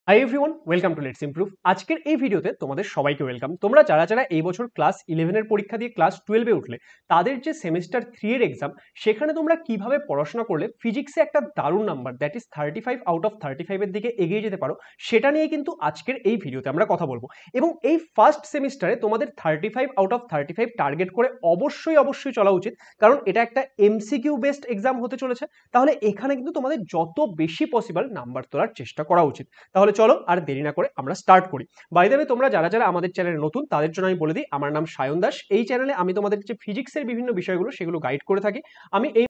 Hi everyone, welcome to let's improve. আজকের এই ভিডিওতে তোমাদের সবাইকে ওয়েলকাম। তোমরা যারা যারা এই বছর ক্লাস 11 এর পরীক্ষা দিয়ে ক্লাস 12 এ উঠলে, তাদের যে সেমিস্টার 3 এর এক্সাম, সেখানে তোমরা কিভাবে পড়াশোনা করলে ফিজিক্সে একটা দারুণ number that is 35 out of 35 এর দিকে এগিয়ে যেতে পারো, সেটা নিয়ে কিন্তু আজকের এই ভিডিওতে আমরা কথা বলবো। এবং এই ফার্স্ট সেমিস্টারে তোমাদের 35 আউট অফ 35 টার্গেট করে অবশ্যই চলা উচিত, কারণ এটা একটা এমসিকিউ বেসড এক্সাম হতে চলেছে। তাহলে এখানে কিন্তু তোমাদের যত বেশি পসিবল নাম্বার তোলার চেষ্টা করা উচিত। তাহলে চলো আর দেরি না করে আমরা স্টার্ট করি। বাই দ্য ওয়ে, তোমরা যারা যারা আমাদের চ্যানেলে নতুন, তাদের জন্য আমি বলে দিই, আমার নাম সায়ন দাস। এই চ্যানেলে আমি তোমাদের যে ফিজিক্সের বিভিন্ন বিষয়গুলো সেগুলো গাইড করে থাকি। আমি এই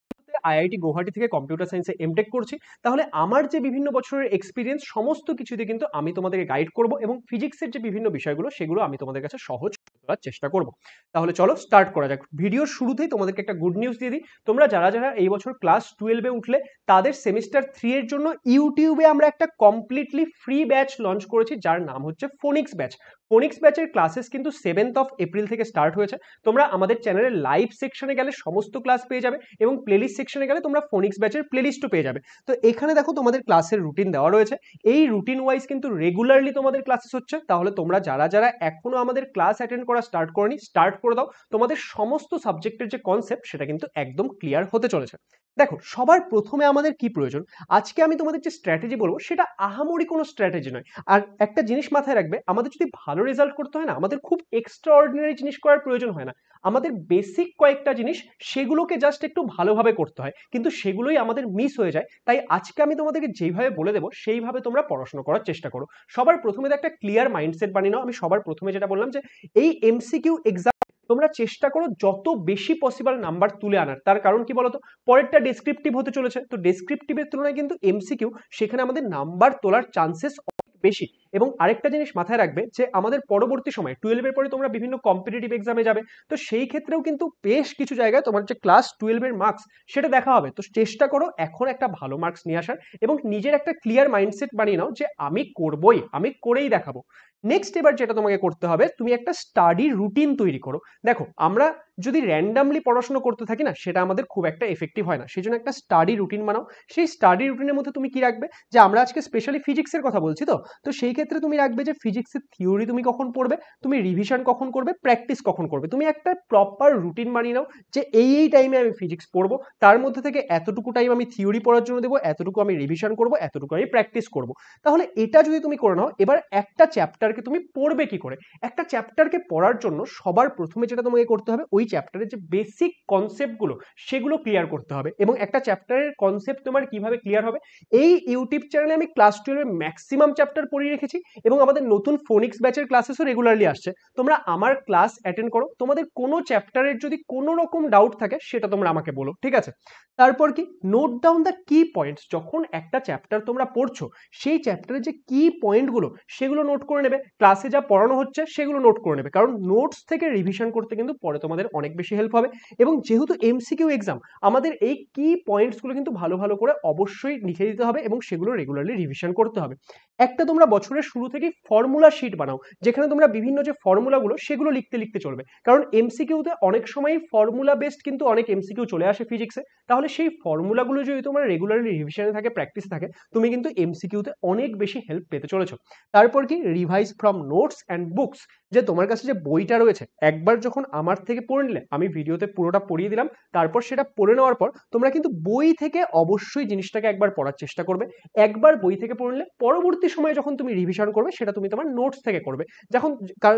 আইআইটি গুয়াহাটি থেকে কম্পিউটার সায়েন্সে এমটেক করছি। তাহলে আমার যে বিভিন্ন বছরের এক্সপিরিয়েন্স, সমস্ত কিছুতে কিন্তু আমি তোমাদেরকে গাইড করব এবং ফিজিক্সের যে বিভিন্ন বিষয়গুলো সেগুলো আমি তোমাদের কাছে সহজ করার চেষ্টা করব। তাহলে চলো স্টার্ট করা যাক। ভিডিওর শুরুতেই তোমাদেরকে একটা গুড নিউজ দিয়ে দিই। তোমরা যারা যারা এই বছর ক্লাস 12 এ উঠলে, তাদের সেমিস্টার 3 এর জন্য ইউটিউবে আমরা একটা কমপ্লিটলি ফ্রি ব্যাচ লঞ্চ করেছি, যার নাম হচ্ছে ফোনিক্স ব্যাচ। ফোনিক্স ব্যাচের ক্লাসেস কিন্তু 7th অফ এপ্রিল থেকে স্টার্ট হয়েছে। তোমরা আমাদের চ্যানেলের লাইভ সেকশনে গেলে সমস্ত ক্লাস পেয়ে যাবে এবং প্লেলিস্ট সেকশনে গেলে তোমরা ফোনিক্স ব্যাচের প্লেলিস্টও পেয়ে যাবে। তো এখানে দেখো তোমাদের ক্লাসের রুটিন দেওয়া রয়েছে। এই রুটিন ওয়াইজ কিন্তু রেগুলারলি তোমাদের ক্লাসেস হচ্ছে। তাহলে তোমরা যারা যারা এখনো আমাদের ক্লাস অ্যাটেন্ড করা স্টার্ট করনি, স্টার্ট করে দাও। তোমাদের সমস্ত সাবজেক্টের যে কনসেপ্ট, সেটা কিন্তু একদম ক্লিয়ার হতে চলেছে। দেখো, সবার প্রথমে আমাদের কি প্রয়োজন? আজকে আমি তোমাদের যে স্ট্র্যাটেজি বলবো, সেটা আহামরি কোনো স্ট্র্যাটেজি নয়। আর একটা জিনিস মাথায় রাখবে, আমাদের যদি ভালো রেজাল্ট করতে হয় না, আমাদের খুব এক্সট্রা অর্ডিনারি জিনিস করার প্রয়োজন হয় না। আমাদের বেসিক কয়েকটা জিনিস, সেগুলোকে জাস্ট একটু ভালোভাবে করতে হয়, কিন্তু সেগুলোই আমাদের মিস হয়ে যায়। তাই আজকে আমি তোমাদেরকে যেইভাবে বলে দেবো, সেইভাবে তোমরা পড়াশোনা করার চেষ্টা করো। সবার প্রথমে তো একটা ক্লিয়ার মাইন্ডসেট বানিয়ে নাও। আমি সবার প্রথমে যেটা বললাম, যে এই এমসিকিউ এক্সাম তোমরা চেষ্টা করো যত বেশি পসিবল নাম্বার তুলে আনার। তার কারণ কি বলতো? পরেরটা ডেসক্রিপটিভ হতে চলেছে, তো ডেসক্রিপটিভের তুলনায় কিন্তু এমসিকিউ, সেখানে আমাদের নাম্বার তোলার চান্সেস অনেক বেশি। এবং আরেকটা জিনিস মাথায় রাখবে, যে আমাদের পরবর্তী সময় 12 এর পরে তোমরা বিভিন্ন কম্পিটিটিভ এক্সামে যাবে, তো সেই ক্ষেত্রেও কিন্তু বেশ কিছু জায়গায় তোমার যে ক্লাস 12 এর মার্কস, সেটা দেখা হবে। তো চেষ্টা করো এখন একটা ভালো মার্কস নিয়ে আসার এবং নিজের একটা ক্লিয়ার মাইন্ডসেট বানিয়ে নাও, যে আমি করবই, আমি করেই দেখাবো। নেক্সট এবার যেটা তোমাকে করতে হবে, তুমি একটা স্টাডি রুটিন তৈরি করো। দেখো, আমরা যদি র্যান্ডামলি পড়াশোনা করতে থাকি না, সেটা আমাদের খুব একটা এফেক্টিভ হয় না। সেই জন্য একটা স্টাডি রুটিন বানাও। সেই স্টাডি রুটিনের মধ্যে তুমি কি রাখবে, যে আমরা আজকে স্পেশালি ফিজিক্সের কথা বলছি, তো সেই ক্ষেত্রে তুমি রাখবে যে ফিজিক্সের থিওরি তুমি কখন পড়বে, তুমি রিভিশন কখন করবে, প্র্যাকটিস কখন করবে। তুমি একটা প্রপার রুটিন বানিয়ে নাও, যে এই টাইমে আমি ফিজিক্স পড়বো, তার মধ্যে থেকে এতটুকু টাইম আমি থিওরি পড়ার জন্য দেবো, এতটুকু আমি রিভিশন করবো, এতটুকু আমি প্র্যাকটিস করবো। তাহলে এটা যদি তুমি করে নাও, এবার একটা চ্যাপ্টারকে তুমি পড়বে কি করে? একটা চ্যাপ্টারকে পড়ার জন্য সবার প্রথমে যেটা তোমাকে করতে হবে, ওই চ্যাপ্টারের যে বেসিক কনসেপ্টগুলো, সেগুলো ক্লিয়ার করতে হবে। এবং একটা চ্যাপ্টারের কনসেপ্ট তোমার কিভাবে ক্লিয়ার হবে, এই ইউটিউব চ্যানেলে আমি ক্লাস 12 এর ম্যাক্সিমাম চ্যাপ্টার পড়িয়ে রেখেছি এবং আমাদের নতুন ফোনিক্স ব্যাচের ক্লাসেসও রেগুলারলি আসছে। তোমরা আমার ক্লাস অ্যাটেন্ড করো। তোমাদের কোনো চ্যাপ্টারের যদি কোনো রকম ডাউট থাকে, সেটা তোমরা আমাকে বলো, ঠিক আছে? তারপর কি, নোট ডাউন দ্য কি পয়েন্টস। যখন একটা চ্যাপ্টার তোমরা পড়ছো, সেই চ্যাপ্টারের যে কি পয়েন্টগুলো, সেগুলো নোট করে নেবে। ক্লাসে যা পড়ানো হচ্ছে সেগুলো নোট করে নেবে, কারণ নোটস থেকে রিভিশন করতে কিন্তু পরে তোমাদের অনেক বেশি হেল্প হবে। এবং যেহেতু এমসিকিউ এক্সাম, আমাদের এই কি পয়েন্টসগুলো কিন্তু ভালো ভালো করে অবশ্যই লিখে দিতে হবে এবং সেগুলো রেগুলারলি রিভিশন করতে হবে। একটা তোমরা বছরের শুরু থেকেই ফর্মুলা শিট বানাও, যেখানে তোমরা বিভিন্ন যে ফর্মুলাগুলো, সেগুলো লিখতে লিখতে চলবে। কারণ এমসিকিউতে অনেক সময় ফর্মুলা বেসড কিন্তু অনেক এমসিকিউ চলে আসে ফিজিক্সে। তাহলে সেই ফর্মুলাগুলো যদি তোমার রেগুলারলি রিভিশনে থাকে, প্র্যাকটিসে থাকে, তুমি কিন্তু এমসিকিউতে অনেক বেশি হেল্প পেতে চলেছো। তারপর কি, revise from notes and books. যে তোমার কাছে যে বইটা রয়েছে, একবার যখন আমার থেকে পড়ে নিলে, আমি ভিডিওতে পুরোটা পড়িয়ে দিলাম, তারপর সেটা পড়ে নেওয়ার পর তোমরা কিন্তু বই থেকে অবশ্যই জিনিসটাকে একবার পড়ার চেষ্টা করবে। একবার বই থেকে পড়লে পরবর্তী সময়ে যখন তুমি রিভিশন করবে, সেটা তুমি তোমার নোটস থেকে করবে। যখন,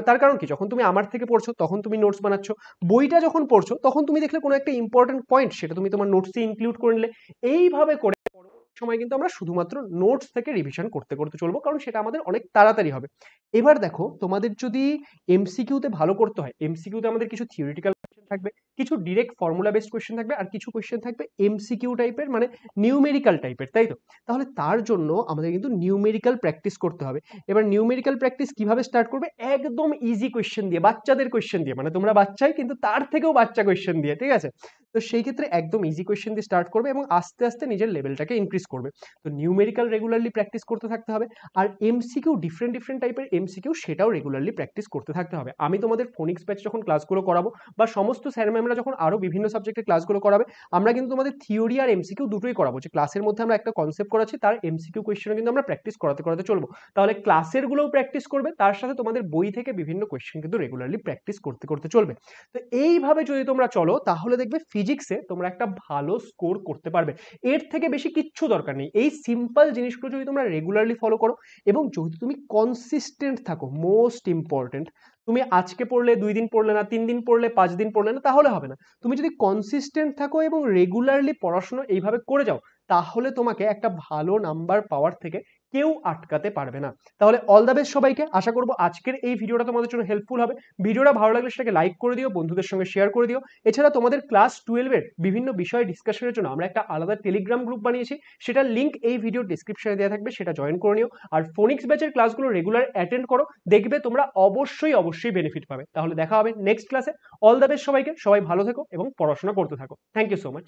তার কারণ কি, যখন তুমি আমার থেকে পড়ছো তখন তুমি নোটস বানাচ্ছ, বইটা যখন পড়ছো তখন তুমি দেখলে কোনো একটা ইম্পর্টেন্ট পয়েন্ট, সেটা তুমি তোমার নোটসে ইনক্লুড করে নিলে। এইভাবে করে সময় কিন্তু আমরা শুধুমাত্র নোটস থেকে রিভিশন করতে করতে চলবো, কারণ সেটা আমাদের অনেক তাড়াতাড়ি হবে। এবার দেখো, তোমাদের যদি এমসিকিউতে ভালো করতে হয়, এমসিকিউতে আমাদের কিছু থিওরিটিক্যাল কোশ্চেন থাকবে, কিছু ডিরেক্ট ফর্মুলা বেসড কোশ্চেন থাকবে, আর কিছু কোশ্চেন থাকবে এমসিকিউ টাইপের, মানে নিউমেরিক্যাল টাইপের, তাই তো? তাহলে তার জন্য আমাদের কিন্তু নিউমেরিক্যাল প্র্যাকটিস করতে হবে। এবার নিউমেরিক্যাল প্র্যাকটিস কিভাবে স্টার্ট করবে? একদম ইজি কোশ্চেন দিয়ে, বাচ্চাদের কোশ্চেন দিয়ে, মানে তোমরা বাচ্চাই কিন্তু তার থেকেও বাচ্চা কোশ্চেন দিয়ে, ঠিক আছে? তো সেই ক্ষেত্রে একদম ইজি কোয়েশ্চেন দিয়ে স্টার্ট করবে এবং আস্তে আস্তে নিজের লেভেলটাকে ইনক্রিজ করবে। তো নিউমেরিক্যাল রেগুলারলি প্র্যাকটিস করতে থাকতে হবে। আর এমসিকিউ, ডিফারেন্ট টাইপের এমসিকিউ, সেটাও রেগুলারলি প্র্যাকটিস করতে থাকতে হবে। আমি তোমাদের ফোনিক্স ব্যাচ যখন ক্লাসগুলো করাবো, বা সমস্ত সমস্ত স্যার ম্যামরা যখন আরো বিভিন্ন সাবজেক্টের ক্লাসগুলো করাবে, আমরা কিন্তু তোমাদের থিওরি আর এমসিকিউ দুটোই করাবো। যে ক্লাসের মধ্যে আমরা একটা কনসেপ্ট করাচ্ছি, তার এমসিকিউ কোয়েশ্চেনও কিন্তু আমরা প্র্যাকটিস করাতে করাতে চলবো। তাহলে ক্লাসের গুলোও প্র্যাকটিস করবে, তার সাথে তোমাদের বই থেকে বিভিন্ন কোয়েশ্চেন কিন্তু রেগুলারলি প্র্যাকটিস করতে করতে চলবে। তো এইভাবে যদি তোমরা চলো, তাহলে দেখবে ফিজিক্সে তোমরা একটা ভালো স্কোর করতে পারবে। এর থেকে বেশি কিচ্ছু দরকার নেই। এই সিম্পল জিনিসগুলো যদি তোমরা রেগুলারলি ফলো করো এবং যদি তুমি কনসিস্টেন্ট থাকো, মোস্ট ইম্পর্টেন্ট, তুমি আজকে পড়লে 2 দিন পড়লে না, 3 দিন পড়লে 5 দিন পড়লে না, তাহলে হবে না। তুমি যদি কনসিস্টেন্ট থাকো এবং রেগুলারলি পড়াশোনা এইভাবে করে যাও, তাহলে তোমাকে একটা ভালো নাম্বার পাওয়ার থেকে কেউ আটকাতে পারবে না। তাহলে অল দ্য বেস্ট সবাইকে। আশা করবো আজকের এই ভিডিওটা তোমাদের জন্য হেল্পফুল হবে। ভিডিওটা ভালো লাগলে সেটাকে লাইক করে দিও, বন্ধুদের সঙ্গে শেয়ার করে দিও। এছাড়া তোমাদের ক্লাস 12 এর বিভিন্ন বিষয় ডিসকাশনের জন্য আমরা একটা আলাদা টেলিগ্রাম গ্রুপ বানিয়েছি, সেটার লিংক এই ভিডিওর ডেসক্রিপশনে দেওয়া থাকবে, সেটা জয়েন করে নিও। আর ফোনিক্স ব্যাচের ক্লাসগুলো রেগুলার অ্যাটেন্ড করো, দেখবে তোমরা অবশ্যই বেনিফিট পাবে। তাহলে দেখা হবে নেক্সট ক্লাসে। অল দ্য বেস্ট সবাইকে, সবাই ভালো থেকো এবং পড়াশোনা করতে থাকো। Thank you so much.